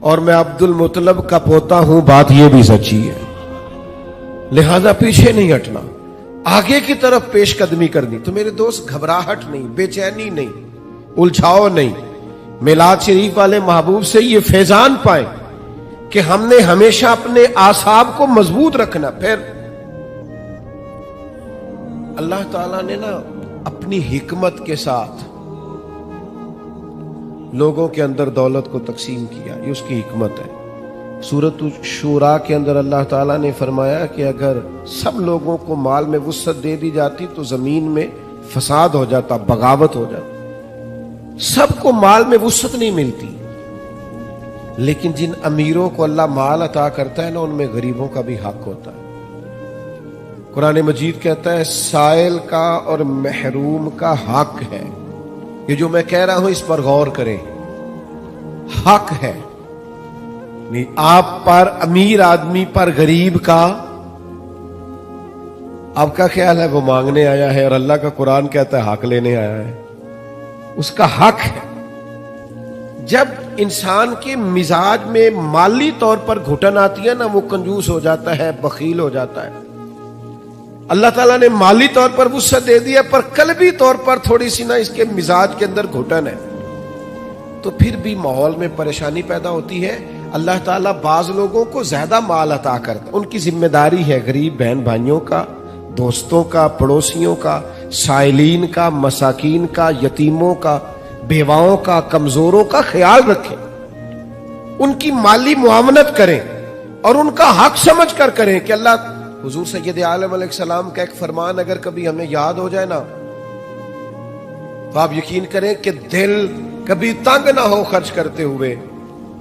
اور میں عبد المطلب کا پوتا ہوں، بات یہ بھی سچی ہے، لہذا پیچھے نہیں ہٹنا، آگے کی طرف پیش قدمی کرنی۔ تو میرے دوست گھبراہٹ نہیں، بے چینی نہیں، الجھاؤ نہیں، میلاد شریف والے محبوب سے یہ فیضان پائیں کہ ہم نے ہمیشہ اپنے اعصاب کو مضبوط رکھنا۔ پھر اللہ تعالیٰ نے نا اپنی حکمت کے ساتھ لوگوں کے اندر دولت کو تقسیم کیا، یہ اس کی حکمت ہے۔ سورۃ الشورى کے اندر اللہ تعالیٰ نے فرمایا کہ اگر سب لوگوں کو مال میں وسعت دے دی جاتی تو زمین میں فساد ہو جاتا، بغاوت ہو جاتی۔ سب کو مال میں وسعت نہیں ملتی، لیکن جن امیروں کو اللہ مال عطا کرتا ہے نا، ان میں غریبوں کا بھی حق ہوتا ہے۔ قرآن مجید کہتا ہے سائل کا اور محروم کا حق ہے۔ یہ جو میں کہہ رہا ہوں اس پر غور کریں، حق ہے، نہیں آپ پر، امیر آدمی پر غریب کا۔ آپ کا خیال ہے وہ مانگنے آیا ہے، اور اللہ کا قرآن کہتا ہے حق لینے آیا ہے، اس کا حق ہے۔ جب انسان کے مزاج میں مالی طور پر گھٹن آتی ہے نا، وہ کنجوس ہو جاتا ہے، بخیل ہو جاتا ہے۔ اللہ تعالیٰ نے مالی طور پر وسعت دے دیا، پر قلبی طور پر تھوڑی سی نا اس کے مزاج کے اندر گھٹن ہے، تو پھر بھی ماحول میں پریشانی پیدا ہوتی ہے۔ اللہ تعالیٰ بعض لوگوں کو زیادہ مال عطا کرتا، ان کی ذمہ داری ہے غریب بہن بھائیوں کا، دوستوں کا، پڑوسیوں کا، سائلین کا، مساکین کا، یتیموں کا، بیواؤں کا، کمزوروں کا خیال رکھیں، ان کی مالی معاونت کریں اور ان کا حق سمجھ کر کریں کہ اللہ حضور سید عالم علیہ السلام کا ایک فرمان اگر کبھی ہمیں یاد ہو جائے نا، تو آپ یقین کریں کہ دل کبھی تنگ نہ ہو خرچ کرتے ہوئے۔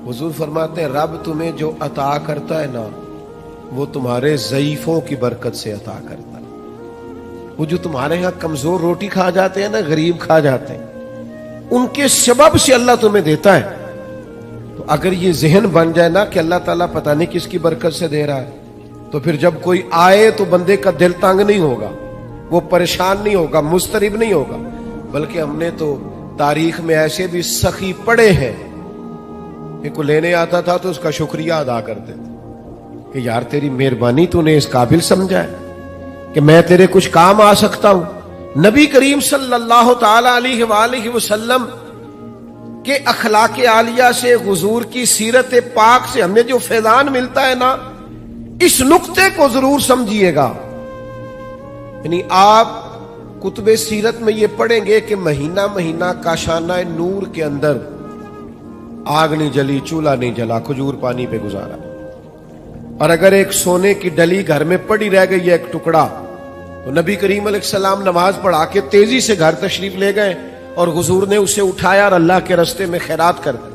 حضور فرماتے ہیں رب تمہیں جو عطا کرتا ہے نا، وہ تمہارے ضعیفوں کی برکت سے عطا کرتا ہے۔ وہ جو تمہارے ہاں کمزور روٹی کھا جاتے ہیں نا، غریب کھا جاتے ہیں، ان کے سبب سے اللہ تمہیں دیتا ہے۔ تو اگر یہ ذہن بن جائے نا کہ اللہ تعالیٰ پتہ نہیں کس کی برکت سے دے رہا ہے، تو پھر جب کوئی آئے تو بندے کا دل تنگ نہیں ہوگا، وہ پریشان نہیں ہوگا، مضطرب نہیں ہوگا، بلکہ ہم نے تو تاریخ میں ایسے بھی سخی پڑے ہیں کہ کوئی لینے آتا تھا تو اس کا شکریہ ادا کرتے تھے کہ یار تیری مہربانی، تو نے اس قابل سمجھا ہے کہ میں تیرے کچھ کام آ سکتا ہوں۔ نبی کریم صلی اللہ تعالی علیہ وآلہ وسلم کے اخلاق عالیہ سے، حضور کی سیرت پاک سے ہمیں جو فیضان ملتا ہے نا، اس نقطے کو ضرور سمجھیے گا۔ یعنی آپ کتب سیرت میں یہ پڑھیں گے کہ مہینہ مہینہ کاشانہ نور کے اندر آگ نہیں جلی، چولہا نہیں جلا، کھجور پانی پہ گزارا، اور اگر ایک سونے کی ڈلی گھر میں پڑی رہ گئی ہے ایک ٹکڑا، تو نبی کریم علیہ السلام نماز پڑھا کے تیزی سے گھر تشریف لے گئے اور حضور نے اسے اٹھایا اور اللہ کے راستے میں خیرات کر دی۔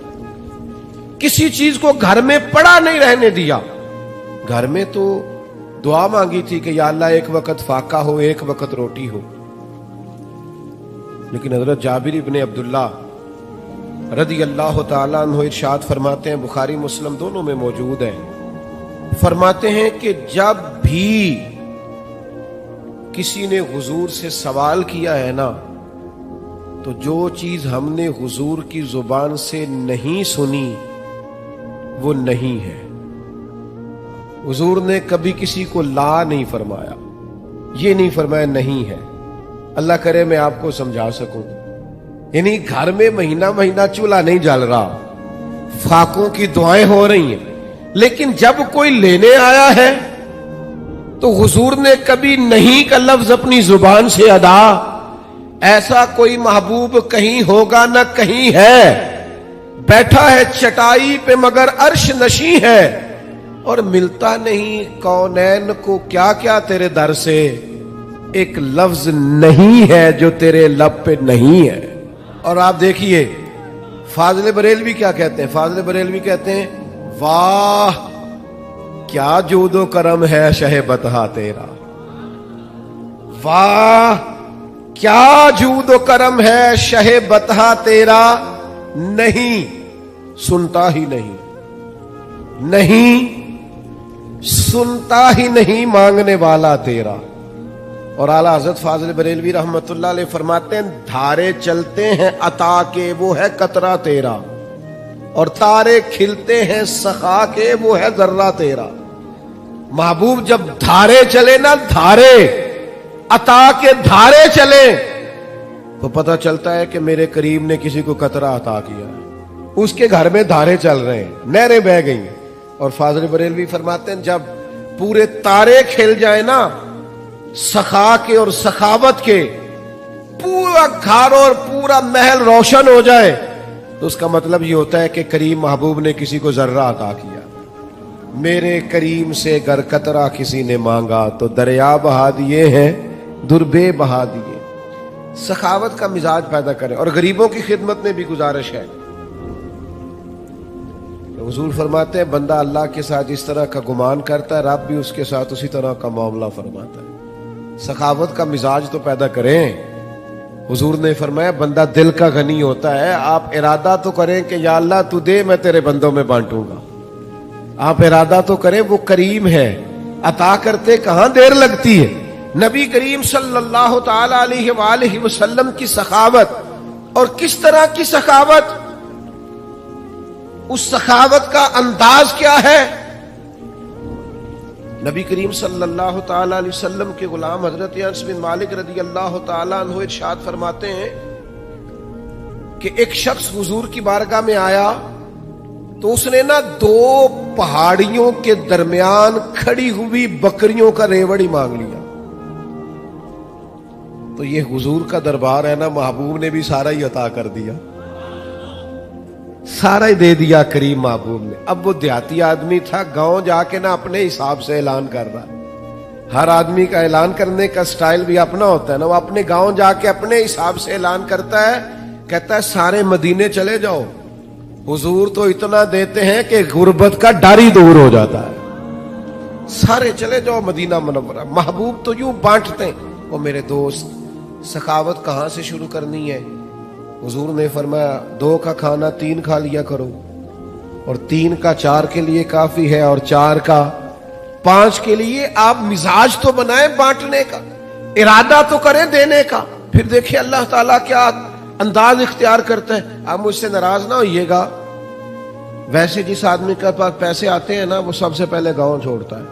کسی چیز کو گھر میں پڑا نہیں رہنے دیا۔ گھر میں تو دعا مانگی تھی کہ یا اللہ ایک وقت فاقہ ہو، ایک وقت روٹی ہو، لیکن حضرت جابر ابن عبداللہ رضی اللہ تعالیٰ عنہ ارشاد فرماتے ہیں، بخاری مسلم دونوں میں موجود ہے، فرماتے ہیں کہ جب بھی کسی نے حضور سے سوال کیا ہے نا، تو جو چیز ہم نے حضور کی زبان سے نہیں سنی وہ نہیں ہے۔ حضور نے کبھی کسی کو لا نہیں فرمایا، یہ نہیں فرمایا نہیں ہے۔ اللہ کرے میں آپ کو سمجھا سکوں، یعنی گھر میں مہینہ مہینہ چولہا نہیں جل رہا، فاقوں کی دعائیں ہو رہی ہیں، لیکن جب کوئی لینے آیا ہے تو حضور نے کبھی نہیں کا لفظ اپنی زبان سے ادا۔ ایسا کوئی محبوب کہیں ہوگا نہ کہیں ہے، بیٹھا ہے چٹائی پہ مگر عرش نشیں ہے، اور ملتا نہیں کونین کو کیا کیا تیرے در سے، ایک لفظ نہیں ہے جو تیرے لب پہ نہیں ہے۔ اور آپ دیکھیے فاضل بریلوی کیا کہتے ہیں، فاضل بریلوی کہتے ہیں واہ کیا جود و کرم ہے شہ بتہا تیرا، واہ کیا جود و کرم ہے شہ بتہا تیرا، نہیں سنتا ہی نہیں، نہیں سنتا ہی نہیں مانگنے والا تیرا۔ اور اعلیٰ حضرت فاضل بریلوی رحمت اللہ علیہ فرماتے ہیں دھارے چلتے ہیں عطا کے وہ ہے قطرہ تیرا، اور تارے کھلتے ہیں سخا کے، وہ ہے ذرہ تیرا۔ محبوب جب دھارے چلے نا، دھارے عطا کے دھارے چلے تو پتہ چلتا ہے کہ میرے کریم نے کسی کو قطرہ عطا کیا، اس کے گھر میں دھارے چل رہے ہیں، نہریں بہہ گئی۔ اور فاضل بریلوی فرماتے ہیں جب پورے تارے کھل جائیں نا سخا کے اور سخاوت کے، پورا گھر اور پورا محل روشن ہو جائے، تو اس کا مطلب یہ ہوتا ہے کہ کریم محبوب نے کسی کو ذرہ عطا کیا۔ میرے کریم سے گر قطرہ کسی نے مانگا تو دریا بہا دیے ہیں، دربے بہا دیے۔ سخاوت کا مزاج پیدا کریں، اور غریبوں کی خدمت میں بھی گزارش ہے۔ حضور فرماتے ہیں بندہ اللہ کے ساتھ اس طرح کا گمان کرتا ہے، رب بھی اس کے ساتھ اسی طرح کا معاملہ فرماتا ہے۔ سخاوت کا مزاج تو پیدا کریں۔ حضور نے فرمایا بندہ دل کا غنی ہوتا ہے، آپ ارادہ تو کریں کہ یا اللہ تو دے، میں تیرے بندوں میں بانٹوں گا۔ آپ ارادہ تو کریں، وہ کریم ہے، عطا کرتے کہاں دیر لگتی ہے۔ نبی کریم صلی اللہ تعالی علیہ وآلہ وسلم کی سخاوت، اور کس طرح کی سخاوت، اس سخاوت کا انداز کیا ہے۔ نبی کریم صلی اللہ تعالی علیہ وسلم کے غلام حضرت انس بن مالک رضی اللہ تعالی عنہ ارشاد فرماتے ہیں کہ ایک شخص حضور کی بارگاہ میں آیا تو اس نے نا 2 پہاڑیوں کے درمیان کھڑی ہوئی بکریوں کا ریوڑی مانگ لیا۔ تو یہ حضور کا دربار ہے نا، محبوب نے بھی سارا ہی عطا کر دیا، سارا ہی دے دیا کریم محبوب نے۔ اب وہ دیہاتی آدمی تھا، گاؤں جا کے نا اپنے حساب سے اعلان کر رہا۔ ہر آدمی کا اعلان کرنے کا سٹائل بھی اپنا ہوتا ہے نا، وہ اپنے گاؤں جا کے اپنے حساب سے اعلان کرتا ہے، کہتا ہے سارے مدینے چلے جاؤ، حضور تو اتنا دیتے ہیں کہ غربت کا ڈر ہی دور ہو جاتا ہے، سارے چلے جاؤ مدینہ منورہ۔ محبوب تو یوں بانٹتے ہیں۔ وہ میرے دوست، سخاوت کہاں سے شروع کرنی ہے؟ حضور نے فرمایا 2 کا کھانا 3 کھا لیا کرو، اور 3 کا 4 کے لیے کافی ہے، اور 4 کا 5 کے لیے۔ آپ مزاج تو بنائیں بانٹنے کا، ارادہ تو کریں دینے کا، پھر دیکھیں اللہ تعالیٰ کیا انداز اختیار کرتا ہے۔ آپ مجھ سے ناراض نہ ہوئیے گا، ویسے جس آدمی کے پاس پیسے آتے ہیں نا، وہ سب سے پہلے گاؤں چھوڑتا ہے،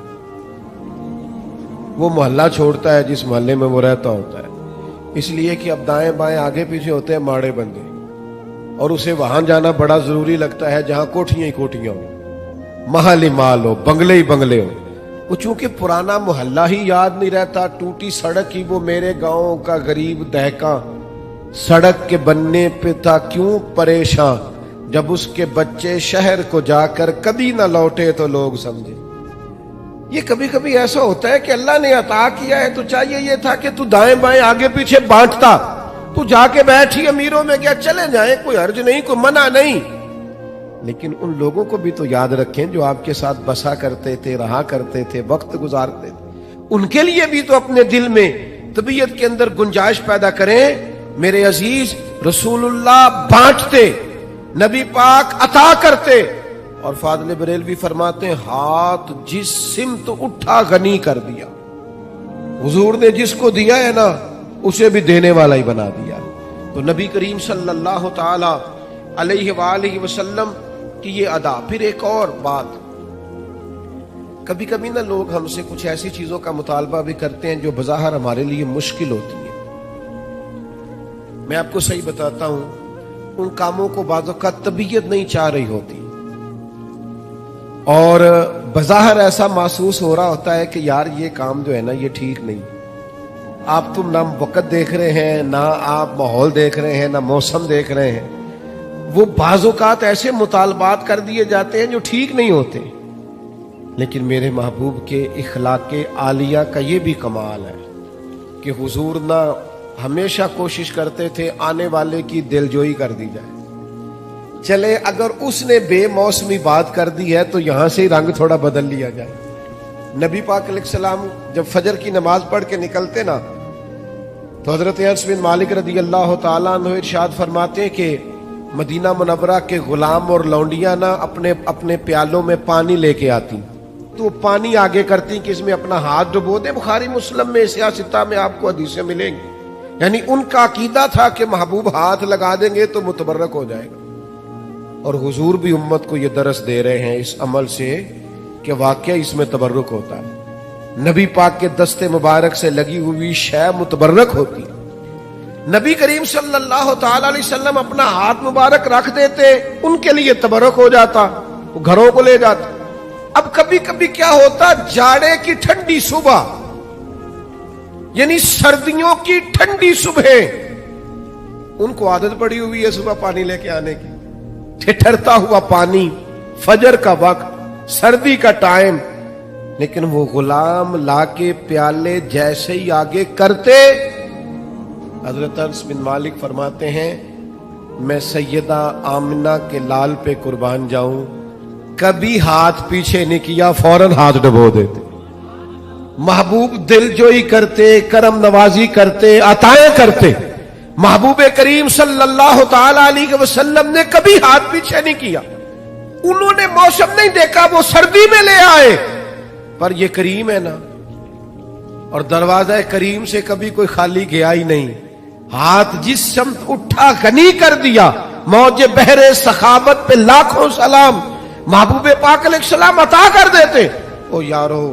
وہ محلہ چھوڑتا ہے جس محلے میں وہ رہتا ہوتا ہے، اس لیے کہ اب دائیں بائیں آگے پیچھے ہوتے ہیں ماڑے بندے، اور اسے وہاں جانا بڑا ضروری لگتا ہے جہاں کوٹھیاں ہی کوٹھیاں ہوں، محل ہی محل ہو، بنگلے ہی بنگلے ہو۔ وہ چونکہ پرانا محلہ ہی یاد نہیں رہتا، ٹوٹی سڑک ہی وہ میرے گاؤں کا غریب دہقاں سڑک کے بننے پہ تھا کیوں پریشاں، جب اس کے بچے شہر کو جا کر کبھی نہ لوٹے تو لوگ سمجھے۔ یہ کبھی کبھی ایسا ہوتا ہے کہ اللہ نے عطا کیا ہے تو چاہیے یہ تھا کہ تو دائیں بائیں آگے پیچھے بانٹتا، تو جا کے بیٹھی امیروں میں کیا چلے جائیں، کوئی حرج نہیں، کوئی منع نہیں، لیکن ان لوگوں کو بھی تو یاد رکھیں جو آپ کے ساتھ بسا کرتے تھے، رہا کرتے تھے، وقت گزارتے تھے، ان کے لیے بھی تو اپنے دل میں طبیعت کے اندر گنجائش پیدا کریں۔ میرے عزیز، رسول اللہ بانٹتے، نبی پاک عطا کرتے، اور فاضل بریلوی فرماتے ہیں ہاتھ جس سمت اٹھا غنی کر دیا۔ حضور نے جس کو دیا ہے نا، اسے بھی دینے والا ہی بنا دیا۔ تو نبی کریم صلی اللہ تعالی علیہ وآلہ وسلم کی یہ ادا۔ پھر ایک اور بات، کبھی کبھی نا لوگ ہم سے کچھ ایسی چیزوں کا مطالبہ بھی کرتے ہیں جو بظاہر ہمارے لیے مشکل ہوتی ہیں۔ میں آپ کو صحیح بتاتا ہوں، ان کاموں کو بعض اوقات طبیعت نہیں چاہ رہی ہوتی، اور بظاہر ایسا محسوس ہو رہا ہوتا ہے کہ یار یہ کام جو ہے نا یہ ٹھیک نہیں۔ آپ تم نہ وقت دیکھ رہے ہیں، نہ آپ ماحول دیکھ رہے ہیں، نہ موسم دیکھ رہے ہیں، وہ بعض اوقات ایسے مطالبات کر دیے جاتے ہیں جو ٹھیک نہیں ہوتے۔ لیکن میرے محبوب کے اخلاق عالیہ کا یہ بھی کمال ہے کہ حضور نہ ہمیشہ کوشش کرتے تھے آنے والے کی دلجوئی کر دی جائے۔ چلے اگر اس نے بے موسمی بات کر دی ہے تو یہاں سے ہی رنگ تھوڑا بدل لیا جائے۔ نبی پاک علیہ السلام جب فجر کی نماز پڑھ کے نکلتے نا، تو حضرت انس بن مالک رضی اللہ تعالیٰ عنہ ارشاد فرماتے ہیں کہ مدینہ منورہ کے غلام اور لونڈیاں نا اپنے پیالوں میں پانی لے کے آتی، تو پانی آگے کرتی کہ اس میں اپنا ہاتھ ڈبو دے۔ بخاری مسلم میں سیاستہ میں آپ کو حدیثیں ملیں گی، یعنی ان کا عقیدہ تھا کہ محبوب ہاتھ لگا دیں گے تو متبرک ہو جائے گا۔ اور حضور بھی امت کو یہ درس دے رہے ہیں اس عمل سے کہ واقعہ اس میں تبرک ہوتا ہے. نبی پاک کے دستے مبارک سے لگی ہوئی شے متبرک ہوتی. نبی کریم صلی اللہ تعالی علیہ وسلم اپنا ہاتھ مبارک رکھ دیتے, ان کے لیے تبرک ہو جاتا, وہ گھروں کو لے جاتے. اب کبھی کبھی کیا ہوتا, جاڑے کی ٹھنڈی صبح, یعنی سردیوں کی ٹھنڈی صبح, ان کو عادت پڑی ہوئی ہے صبح پانی لے کے آنے کی, ٹھٹرتا ہوا پانی, فجر کا وقت, سردی کا ٹائم, لیکن وہ غلام لا کے پیالے جیسے ہی آگے کرتے, حضرت انس بن مالک فرماتے ہیں میں سیدہ آمنہ کے لال پہ قربان جاؤں, کبھی ہاتھ پیچھے نہیں کیا, فوراً ہاتھ ڈبو دیتے. محبوب دل جوئی کرتے, کرم نوازی کرتے, عطائیں کرتے. محبوب کریم صلی اللہ تعالی علیہ وسلم نے کبھی ہاتھ پیچھے نہیں کیا. انہوں نے موسم نہیں دیکھا, وہ سردی میں لے آئے, پر یہ کریم ہے نا, اور دروازہ کریم سے کبھی کوئی خالی گیا ہی نہیں. ہاتھ جس سمت اٹھا غنی کر دیا. موج بحر سخاوت پہ لاکھوں سلام, محبوب پاک علیہ السلام عطا کر دیتے. او یارو,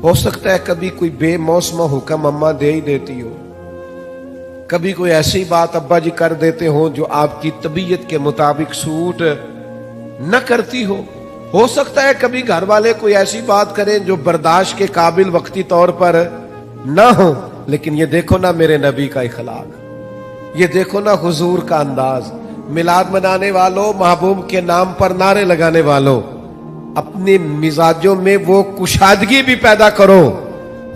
ہو سکتا ہے کبھی کوئی بے موسم حکم اماں دے ہی دیتی ہو, کبھی کوئی ایسی بات ابا جی کر دیتے ہو جو آپ کی طبیعت کے مطابق سوٹ نہ کرتی ہو سکتا ہے کبھی گھر والے کوئی ایسی بات کریں جو برداشت کے قابل وقتی طور پر نہ ہو, لیکن یہ دیکھو نا میرے نبی کا اخلاق, یہ دیکھو نا حضور کا انداز. میلاد منانے والوں, محبوب کے نام پر نعرے لگانے والوں, اپنے مزاجوں میں وہ کشادگی بھی پیدا کرو.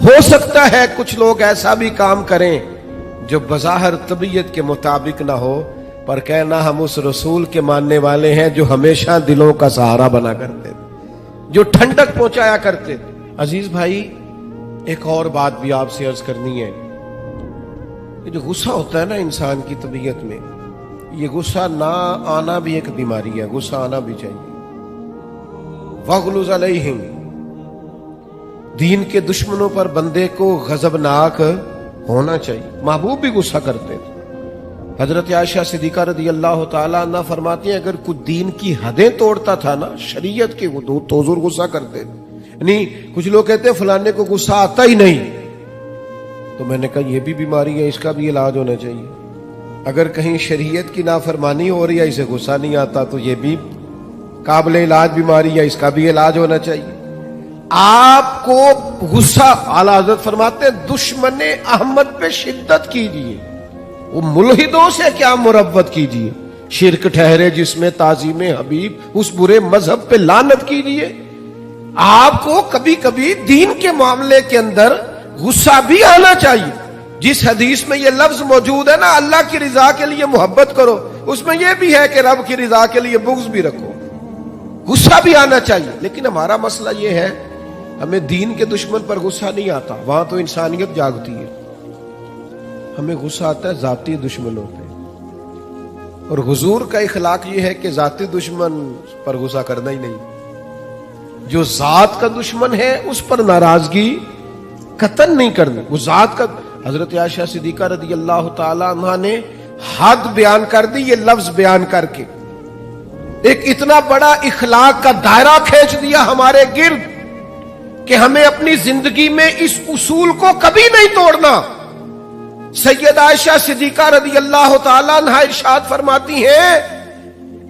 ہو سکتا ہے کچھ لوگ ایسا بھی کام کریں جو بظاہر طبیعت کے مطابق نہ ہو, پر کہنا ہم اس رسول کے ماننے والے ہیں جو ہمیشہ دلوں کا سہارا بنا کرتے, جو ٹھنڈک پہنچایا کرتے. عزیز بھائی, ایک اور بات بھی آپ سے عرض کرنی ہے. یہ جو غصہ ہوتا ہے نا انسان کی طبیعت میں, یہ غصہ نہ آنا بھی ایک بیماری ہے, غصہ آنا بھی چاہیے. وَغْلُظْ عَلَيْهِمْ, دین کے دشمنوں پر بندے کو غضبناک ہونا چاہیے. محبوب بھی غصہ کرتے تھے. حضرت عائشہ صدیقہ رضی اللہ تعالیٰ عنہ فرماتی ہیں اگر کوئی دین کی حدیں توڑتا تھا نا, شریعت کی حدود, تو حضور غصہ کرتے تھے. یعنی کچھ لوگ کہتے ہیں فلانے کو غصہ آتا ہی نہیں, تو میں نے کہا یہ بھی بیماری ہے, اس کا بھی علاج ہونا چاہیے. اگر کہیں شریعت کی نافرمانی ہو رہی ہے, اسے غصہ نہیں آتا, تو یہ بھی قابل علاج بیماری ہے, اس کا بھی علاج ہونا چاہیے. آپ کو غصہ, اعلیٰ حضرت فرماتے ہیں دشمن احمد پہ شدت کیجیے, وہ ملحدوں سے کیا مروت کیجیے, شرک ٹھہرے جس میں تعظیم حبیب, اس برے مذہب پہ لعنت کیجیے. آپ کو کبھی کبھی دین کے معاملے کے اندر غصہ بھی آنا چاہیے. جس حدیث میں یہ لفظ موجود ہے نا, اللہ کی رضا کے لیے محبت کرو, اس میں یہ بھی ہے کہ رب کی رضا کے لیے بغض بھی رکھو. غصہ بھی آنا چاہیے. لیکن ہمارا مسئلہ یہ ہے, ہمیں دین کے دشمن پر غصہ نہیں آتا, وہاں تو انسانیت جاگتی ہے. ہمیں غصہ آتا ہے ذاتی دشمنوں پہ, اور حضور کا اخلاق یہ ہے کہ ذاتی دشمن پر غصہ کرنا ہی نہیں. جو ذات کا دشمن ہے اس پر ناراضگی قطعاً نہیں کرنی. وہ ذات کا, حضرت عائشہ صدیقہ رضی اللہ تعالی عنہ نے حد بیان کر دی یہ لفظ بیان کر کے, ایک اتنا بڑا اخلاق کا دائرہ کھینچ دیا ہمارے گرد کہ ہمیں اپنی زندگی میں اس اصول کو کبھی نہیں توڑنا. سیدہ عائشہ صدیقہ رضی اللہ تعالی عنہ ارشاد فرماتی ہیں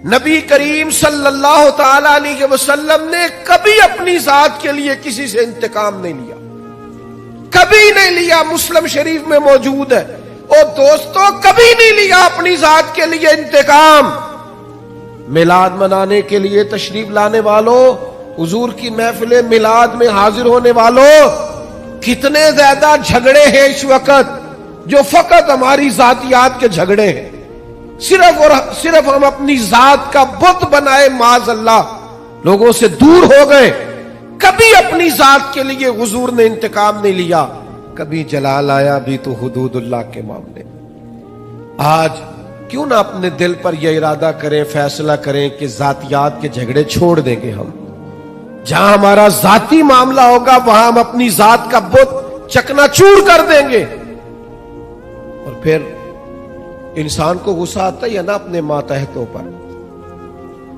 نبی کریم صلی اللہ تعالی علیہ وسلم نے کبھی اپنی ذات کے لیے کسی سے انتقام نہیں لیا, کبھی نہیں لیا. مسلم شریف میں موجود ہے. اور دوستوں, کبھی نہیں لیا اپنی ذات کے لیے انتقام. میلاد منانے کے لیے تشریف لانے والوں, حضور کی محفل میلاد میں حاضر ہونے والوں, کتنے زیادہ جھگڑے ہیں اس وقت جو فقط ہماری ذاتیات کے جھگڑے ہیں. صرف اور صرف ہم اپنی ذات کا بت بنائے, معاذ اللہ, لوگوں سے دور ہو گئے. کبھی اپنی ذات کے لیے حضور نے انتقام نہیں لیا. کبھی جلال آیا بھی تو حدود اللہ کے معاملے. آج کیوں نہ اپنے دل پر یہ ارادہ کریں, فیصلہ کریں کہ ذاتیات کے جھگڑے چھوڑ دیں گے. ہم جہاں ہمارا ذاتی معاملہ ہوگا وہاں ہم اپنی ذات کا بت چکنا چور کر دیں گے. اور پھر انسان کو غصہ آتا ہی ہے نا اپنے ماتحتوں پر.